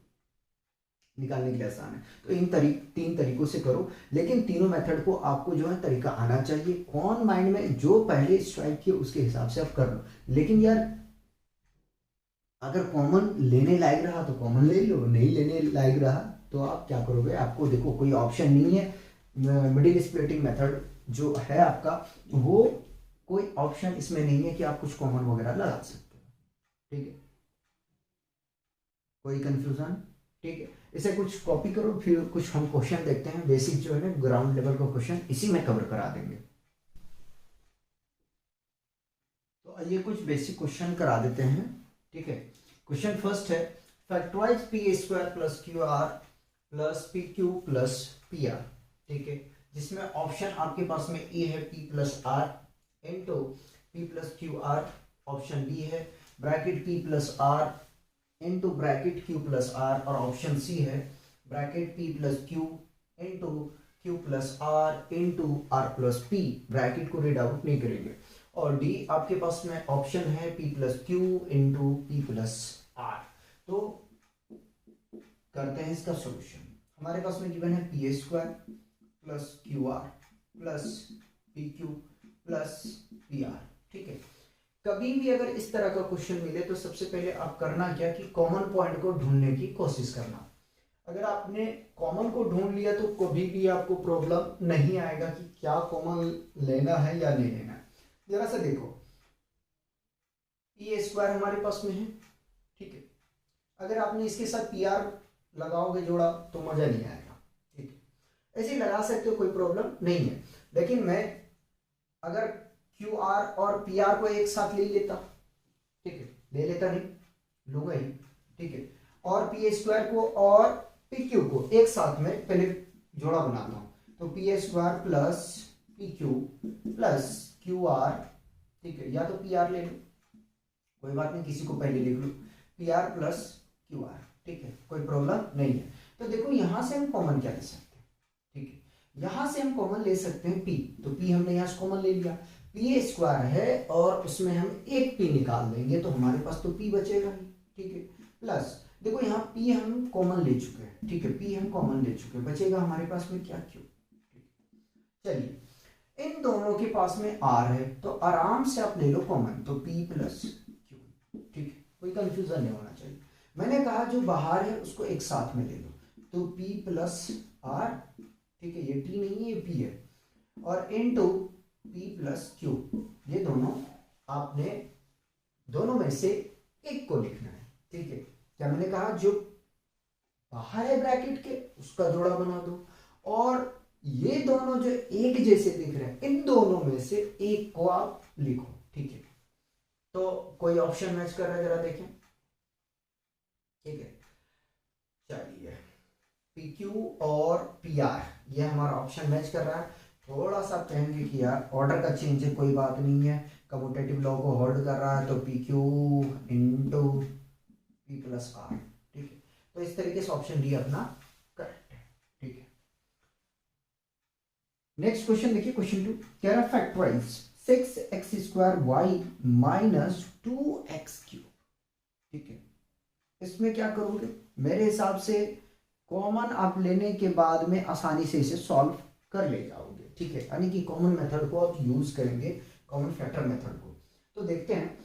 निकालने के लिए आसान है। तो इन तीन तरीकों से करो, लेकिन तीनों मेथड को आपको जो है तरीका आना चाहिए। कौन माइंड में जो पहले स्ट्राइक किए उसके हिसाब से आप कर लो, लेकिन यार अगर कॉमन लेने लायक रहा तो कॉमन ले लो, नहीं लेने लायक रहा तो आप क्या करोगे, आपको देखो कोई ऑप्शन नहीं है। मिडिल स्प्लिटिंग मेथड जो है आपका वो कोई ऑप्शन इसमें नहीं है कि आप कुछ कॉमन वगैरह लगा सकते हो, ठीक है। कोई कंफ्यूजन, ठीक है। इसे कुछ कॉपी करो, फिर कुछ हम क्वेश्चन देखते हैं, बेसिक जो है ना ग्राउंड लेवल का क्वेश्चन इसी में कवर करा देंगे। तो ये कुछ बेसिक क्वेश्चन करा देते हैं, ठीक है। क्वेश्चन फर्स्ट है factorise PA² plus QR plus PQ plus PR, ठीक है, जिसमें ऑप्शन आपके पास में ए है P plus R into P plus QR, option B है bracket P plus R into bracket Q plus R, और ऑप्शन सी है bracket P plus Q into Q plus R into R plus P, bracket को read out नहीं करेंगे। और D आपके पास में option है P plus Q into P plus R। तो करते हैं इसका सॉल्यूशन। हमारे पास में गिवन है PA² plus QR plus PQ plus PR, ठीक है। कभी भी अगर इस तरह का क्वेश्चन मिले तो सबसे पहले आप करना क्या कि कॉमन पॉइंट को ढूंढने की कोशिश करना। अगर आपने कॉमन को ढूंढ लिया तो कभी भी आपको प्रॉब्लम नहीं आएगा कि क्या कॉमन लेना है या नहीं लेना है। जरा सा देखो PA² हमारे पास में है, ठीक है, अगर आपने इसके साथ PR लगाओगे जोड़ा तो मजा नहीं आएगा, ठीक है। ऐसे लगा सकते हो, कोई प्रॉब्लम नहीं है, लेकिन मैं अगर QR और PR को एक साथ ले लेता, ठीक है, ले लेता नहीं लूंगा ही, ठीक है, और PA² को और PQ को एक साथ में पहले जोड़ा बनाता हूं, तो PA² plus PQ plus QR, ठीक है, या तो PR ले लो, कोई बात नहीं, किसी को पहले लिख लो PR प्लस QR, ठीक है, कोई प्रॉब्लम नहीं है। तो देखो यहां से हम कॉमन क्या ले सकते हैं, ठीक है, यहां से हम कॉमन ले सकते हैं P, तो P हमने यहां से कॉमन ले लिया, PA² है और उसमें हम एक P निकाल देंगे तो हमारे पास तो P बचेगा ही, ठीक है, प्लस देखो यहाँ P हम कॉमन ले चुके हैं, ठीक है, P हम कॉमन ले चुके हैं, बचेगा हमारे पास में क्या Q। चलिए इन दोनों के पास में R है तो आराम से आप ले लो कॉमन, तो P प्लस Q, ठीक है, कोई कंफ्यूजन नहीं होना चाहिए। मैंने कहा जो बाहर है उसको एक साथ में ले लो, तो P प्लस R, ठीक है, ये T नहीं है ये P है, और इनटू P प्लस Q, ये दोनों आपने दोनों में से एक को लिखना है, ठीक है। क्या मैंने कहा जो बाहर है ब्रैकेट के उसका जोड़ा बना दो, और ये दोनों जो एक जैसे दिख रहे हैं इन दोनों में से एक को आप लिखो, ठीक है। तो कोई ऑप्शन मैच कर रहा है जरा देखें, ठीक है, चलिए PQ और PR ये हमारा ऑप्शन मैच कर रहा है। थोड़ा सा कहेंगे कि यार ऑर्डर का चेंज है, कोई बात नहीं है, कम्यूटेटिव लॉ को होल्ड कर रहा है, तो PQ into P plus R, ठीक है। तो इस तरीके से ऑप्शन डी अपना करेक्ट है, ठीक है। नेक्स्ट क्वेश्चन देखिए, क्वेश्चन 2 कह रहा है फैक्टराइज 6x² माइनस 2x3, ठीक है। इसमें क्या करोगे, मेरे हिसाब से कॉमन आप लेने के बाद में आसानी से इसे सॉल्व कर ले जाओगे, ठीक है, यानी कि कॉमन मेथड को आप यूज करेंगे, कॉमन फैक्टर मेथड को। तो देखते हैं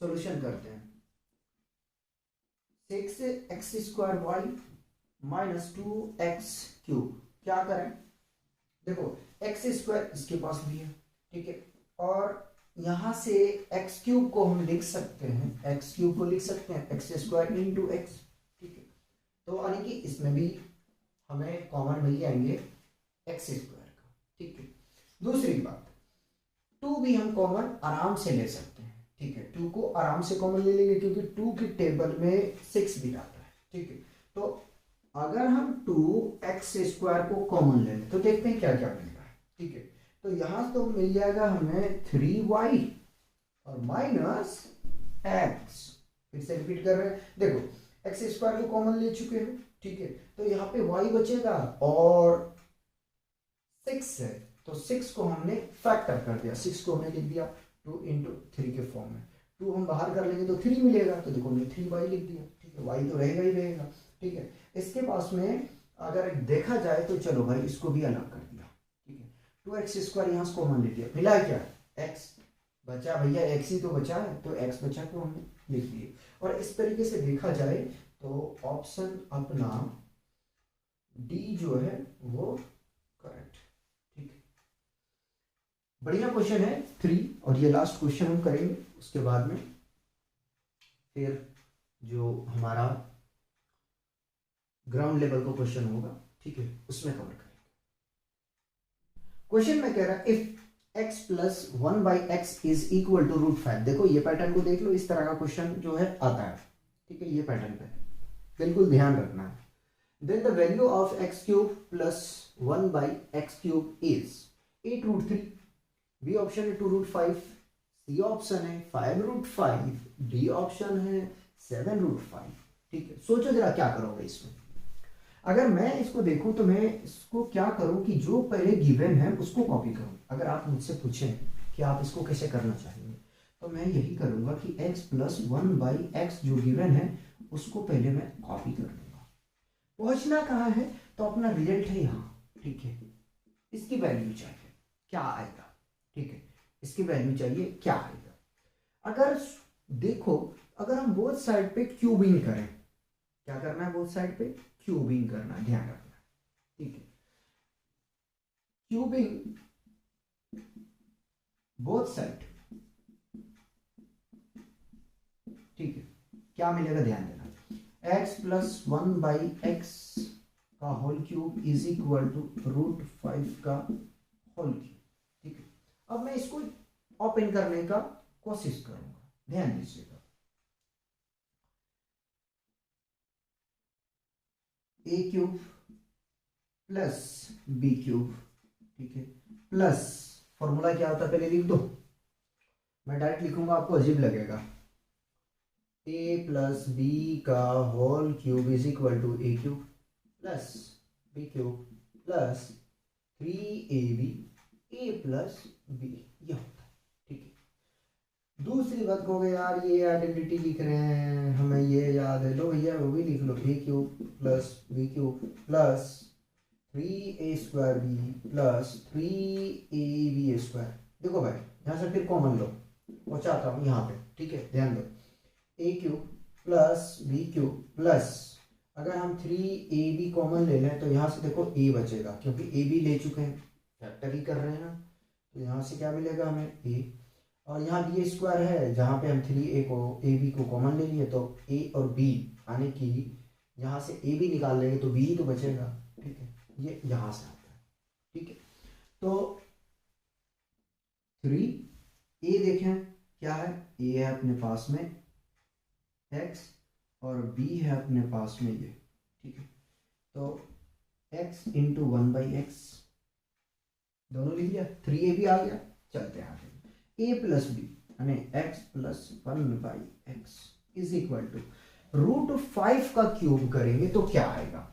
सॉल्यूशन करते हैं। 6x² माइनस 2x3, क्या करें, देखो x² इसके पास भी है, ठीक है, और यहां से एक्स क्यूब को हम लिख सकते हैं, एक्स क्यूब को लिख सकते हैं एक्स स्क्वायर इंटू एक्स, ठीक है। तो यानी कि इसमें भी हमें कॉमन मिल जाएंगे एक्स स्क्वायर का, ठीक है। दूसरी बात, टू भी हम कॉमन आराम से ले सकते हैं, ठीक है। टू को आराम से कॉमन ले लेंगे क्योंकि टू की टेबल में 6 भी आता है, ठीक है। तो अगर हम 2x स्क्वायर को कॉमन ले लें तो देखते हैं क्या क्या मिलेगा, ठीक है। तो यहां तो मिल जाएगा हमें 3y और माइनस एक्स, फिर से रिपीट कर रहे हैं, देखो एक्स स्क्वायर को कॉमन ले चुके हैं, ठीक है। तो यहाँ पे y बचेगा और 6 है, तो 6 को हमने फैक्टर कर दिया, 6 को हमने लिख दिया 2 इंटू 3 के फॉर्म में, 2 हम बाहर कर लेंगे तो 3 मिलेगा, तो देखो हमने 3y लिख दिया, ठीक है। y तो रहेगा ही रहेगा, ठीक है। इसके पास में अगर देखा जाए तो चलो भाई इसको भी अलग कर दिया, ठीक है। 2x स्क्वायर यहाँ से कॉमन ले लिया, मिला क्या x बचा, भैया x ही तो बचा है, तो x बचा तो हमने लिख दिए। और इस तरीके से देखा जाए तो ऑप्शन अपना डी जो है वो करेक्ट, ठीक है। बढ़िया क्वेश्चन है 3, और ये लास्ट क्वेश्चन हम करेंगे, उसके बाद में फिर जो हमारा ग्राउंड लेवल का क्वेश्चन होगा, ठीक है, उसमें कवर करेंगे। क्वेश्चन में कह रहा है if x plus 1/x is equal to √5, देखो ये पैटर्न को देख लो, इस तरह का क्वेश्चन जो है आता है, ठीक है। ये पैटर्न पे बिल्कुल ध्यान रखना है। Then the value of x cube plus 1/x cube is 8√3, B option है 2√5, सी ऑप्शन है 5√5, डी ऑप्शन है 7√5, ठीक है। सोचो जरा क्या करोगे इसमें। अगर मैं इसको देखूं तो मैं इसको क्या करूं कि जो पहले गिवन है उसको कॉपी करूं। अगर आप मुझसे पूछें कि आप इसको कैसे करना चाहेंगे तो मैं यही करूंगा कि x प्लस 1/x जो गिवन है उसको पहले मैं कॉपी कर लूंगा। पहुंचना कहाँ है, तो अपना रिजल्ट है यहाँ, ठीक है। इसकी वैल्यू चाहिए क्या आएगा, ठीक है, इसकी वैल्यू चाहिए क्या आएगा। अगर देखो, अगर हम बोथ साइड पे क्यूबिंग करें, क्या करना है, बोथ साइड पे क्यूबिंग करना, ध्यान रखना, ठीक है। क्यूबिंग बोथ साइड, ठीक है, क्या मिलेगा ध्यान देना, x प्लस 1/x का whole cube is equal to √5 का होल क्यूब, ठीक है। अब मैं इसको ओपन करने का कोशिश करूंगा, ध्यान दीजिएगा। a cube plus b cube, ठीक है, प्लस फॉर्मूला क्या होता है पहले लिख दो, मैं डायरेक्ट लिखूंगा आपको अजीब लगेगा, a प्लस बी का whole cube is equal to a cube plus b cube plus 3ab a plus b, ये होता है, ठीक है। दूसरी बात कहोगे यार ये आइडेंटिटी लिख रहे हैं, हमें ये याद है, लो भैया वो भी लिख लो, a cube plus b cube plus 3a² b plus 3ab²। देखो भाई यहाँ से फिर कॉमन लो, पहुंचाता हूँ यहाँ पे, ठीक है, ध्यान दो, a cube plus b cube plus, अगर हम 3ab कॉमन ले लें तो यहाँ से देखो a बचेगा, क्योंकि ab ले चुके हैं, फैक्टर ही कर रहे हैं ना, तो यहाँ से क्या मिलेगा हमें a, और यहाँ b² है जहाँ पे हम 3a को ab को कॉमन ले लिए, तो a और b आने की यहाँ से ab निकाल लेंगे तो b तो बचेगा, ठीक है, ये यहाँ से आता है, ठीक है। तो 3a देखें क्या है, a है अपने पास में x और b है अपने पास में ये, ठीक है। तो x इंटू 1/x दोनों लिख लिया, 3ab आ गया, चलते हैं आगे, a प्लस बी यानी x plus 1/x is equal to √5 का क्यूब करेंगे तो क्या आएगा।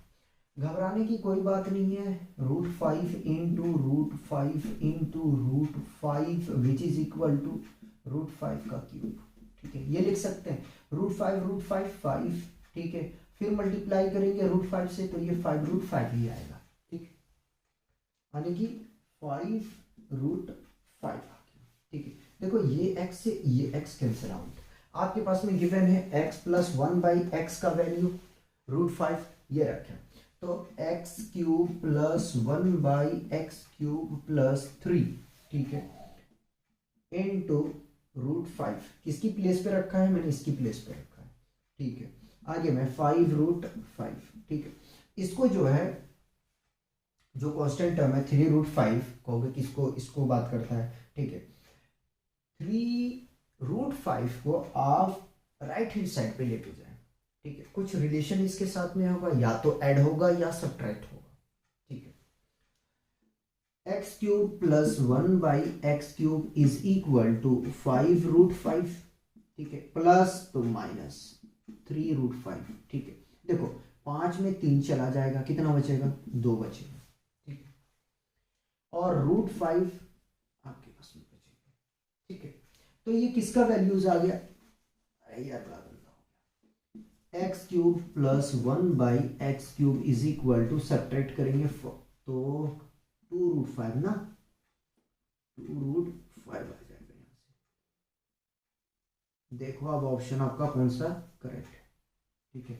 घबराने की कोई बात नहीं है, √5 into √5 into √5 which is equal to √5 का क्यूब, ठीक है, ये लिख सकते हैं। √5 5, ठीक है, फिर मल्टीप्लाई करेंगे √5 से तो ये 5√5 ही आएगा, ठीक है, यानी कि 5√5, ठीक है। देखो ये x से ये x कैंसिल आउट, आपके पास में गिवन है x प्लस 1/x का वैल्यू √5 ये रखें, तो x cube plus 1/x cube plus 3, ठीक है, इनटू √5, किसकी प्लेस पे रखा है, मैंने इसकी प्लेस पे रखा है, ठीक है। आगे मैं 5√5, ठीक है। इसको जो है, जो कांस्टेंट टर्म है 3√5 कहोगे किसको, इसको बात करता है, ठीक है। 3√5 को आप राइट हैंड साइड पे लेके जाए, ठीक है। कुछ रिलेशन इसके साथ में होगा, या तो ऐड होगा या सब्ट्रैक्ट होगा, ठीक है। x³ + 1/x³ is equal to 5√5, ठीक है, प्लस तो माइनस 3√5, ठीक है। देखो 5 में 3 चला जाएगा, कितना बचेगा, 2 बचेगा, ठीक है। और √5 आपके पास में बचेगा, ठीक है। तो ये किसका वैल्यूज आ गया, अरे यार बड़ा गंदा हो गया। x³ + 1/x³ is equal to, subtract करेंगे तो 2√5 ना, 2√5 आ जाएगा यहाँ से। देखो अब ऑप्शन आपका कौन सा करेक्ट है, ठीक है।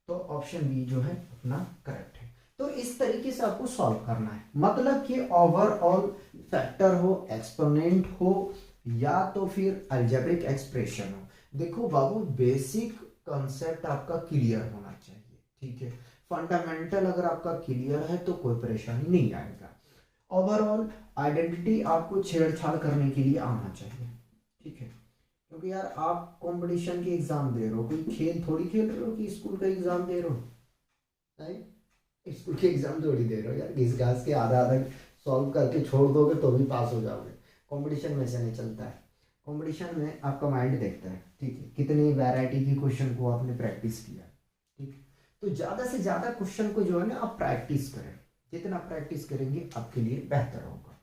तो ऑप्शन बी जो है अपना करेक्ट है। तो इस तरीके से आपको सॉल्व करना है, मतलब कि ओवरऑल फैक्टर हो, एक्सपोनेंट हो, या तो फिर अलजेब्रिक एक्सप्रेशन हो। देखो बाबू बेसिक कॉन्सेप्ट आपका क्लियर होना चाहिए, ठीक है। फंडामेंटल अगर आपका क्लियर है तो कोई परेशानी नहीं आएगा। ओवरऑल आइडेंटिटी आपको छेड़छाड़ करने के लिए आना चाहिए, ठीक है। क्योंकि यार आप कंपटीशन की एग्जाम दे रहे हो, कोई खेल थोड़ी खेल रहे हो कि स्कूल का एग्जाम दे रहे हो, नहीं स्कूल के एग्जाम थोड़ी दे रहे हो यार, घिस घास के आधा आधा सॉल्व करके छोड़ दोगे तो भी पास हो जाओगे। कंपटीशन में से नहीं चलता है, कंपटीशन में आपका माइंड देखता है, ठीक है, कितनी वैरायटी की क्वेश्चन को आपने प्रैक्टिस किया, ठीक है। तो ज़्यादा से ज़्यादा क्वेश्चन को जो है ना आप प्रैक्टिस करें, जितना प्रैक्टिस करेंगे आपके लिए बेहतर होगा।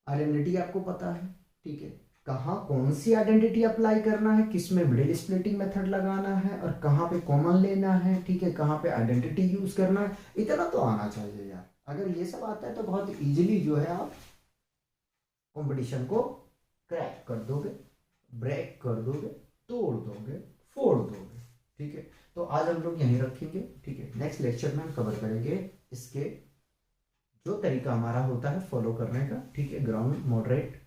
आइडेंटिटी आपको पता है, ठीक है, कहाँ कौन सी आइडेंटिटी अप्लाई करना है, किस में मिडिल स्प्लिटिंग मेथड लगाना है, और कहाँ पे कॉमन लेना है, ठीक है, कहाँ पे आइडेंटिटी यूज करना है, इतना तो आना चाहिए यार। अगर ये सब आता है तो बहुत इजीली जो है आप कंपटीशन को क्रैक कर दोगे, ब्रेक कर दोगे, तोड़ दोगे, फोड़ दोगे, ठीक है। तो आज हम लोग यहीं रखेंगे, ठीक है। नेक्स्ट लेक्चर में हम कवर करेंगे इसके जो तरीका हमारा होता है फॉलो करने का, ठीक है, ग्राउंड, मॉडरेट,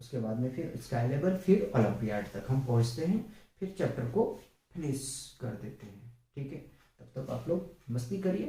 उसके बाद में फिर स्काई लेवल, फिर ओलंपियाड तक हम पहुंचते हैं, फिर चैप्टर को फिनिश कर देते हैं, ठीक है। तब तक आप लोग मस्ती करिए,